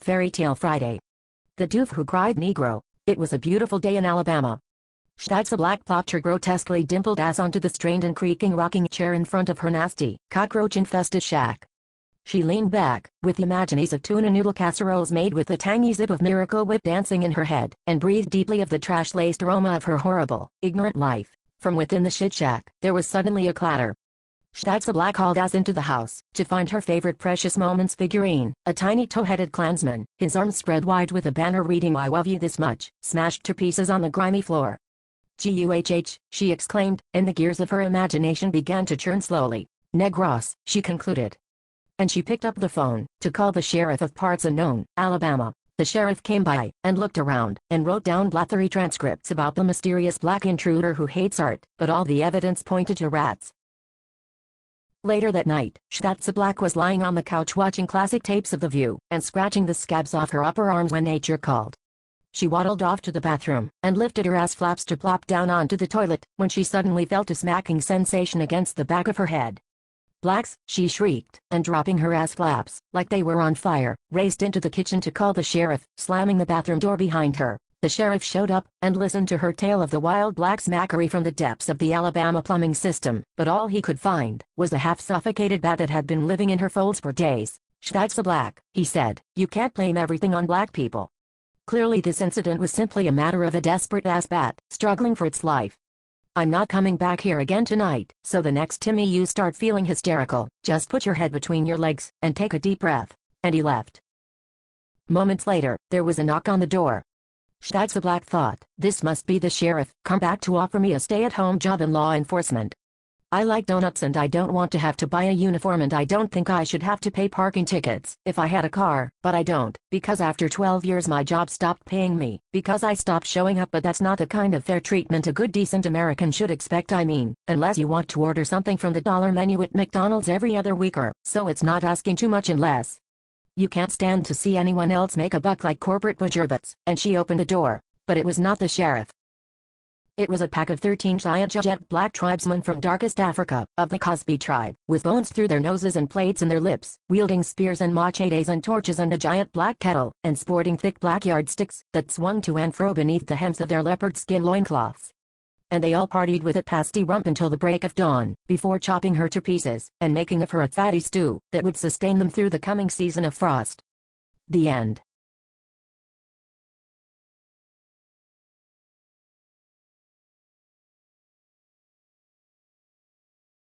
Fairy Tale Friday. The Doof Who Cried Negro. It was a beautiful day in Alabama. Shtatsa Black plopped her grotesquely dimpled ass onto the strained and creaking rocking chair in front of her nasty, cockroach-infested shack. She leaned back, with imaginings of tuna noodle casseroles made with the tangy zip of Miracle Whip dancing in her head, and breathed deeply of the trash-laced aroma of her horrible, ignorant life. From within the shit shack, there was suddenly a clatter. Shtatsa Black hauled ass into the house, to find her favorite Precious Moments figurine, a tiny tow-headed Klansman, his arms spread wide with a banner reading "I love you this much," smashed to pieces on the grimy floor. "Guhh," she exclaimed, and the gears of her imagination began to churn slowly. "Negros," she concluded. And she picked up the phone, to call the sheriff of Parts Unknown, Alabama. The sheriff came by, and looked around, and wrote down blathery transcripts about the mysterious black intruder who hates art, but all the evidence pointed to rats. Later that night, Shtatsa Black was lying on the couch watching classic tapes of The View, and scratching the scabs off her upper arms when nature called. She waddled off to the bathroom, and lifted her ass flaps to plop down onto the toilet, when she suddenly felt a smacking sensation against the back of her head. "Blacks," she shrieked, and dropping her ass flaps, like they were on fire, raced into the kitchen to call the sheriff, slamming the bathroom door behind her. The sheriff showed up, and listened to her tale of the wild black smackery from the depths of the Alabama plumbing system, but all he could find was a half-suffocated bat that had been living in her folds for days. "Shtatsa Black," he said, "you can't blame everything on black people. Clearly this incident was simply a matter of a desperate-ass bat, struggling for its life. I'm not coming back here again tonight, so the next time you start feeling hysterical, just put your head between your legs, and take a deep breath." And he left. Moments later, there was a knock on the door. Shtatsa Black thought, "This must be the sheriff, come back to offer me a stay-at-home job in law enforcement. I like donuts and I don't want to have to buy a uniform and I don't think I should have to pay parking tickets if I had a car, but I don't, because after 12 years my job stopped paying me, because I stopped showing up, but that's not the kind of fair treatment a good decent American should expect. I mean, unless you want to order something from the dollar menu at McDonald's every other week, or so it's not asking too much unless you can't stand to see anyone else make a buck like corporate butcherbutts." And she opened the door, but it was not the sheriff. It was a pack of 13 giant jet black tribesmen from darkest Africa, of the Cosby tribe, with bones through their noses and plates in their lips, wielding spears and machetes and torches and a giant black kettle, and sporting thick black yardsticks that swung to and fro beneath the hems of their leopard skin loincloths. And they all partied with it pasty rump until the break of dawn, before chopping her to pieces, and making of her a fatty stew that would sustain them through the coming season of frost. The end.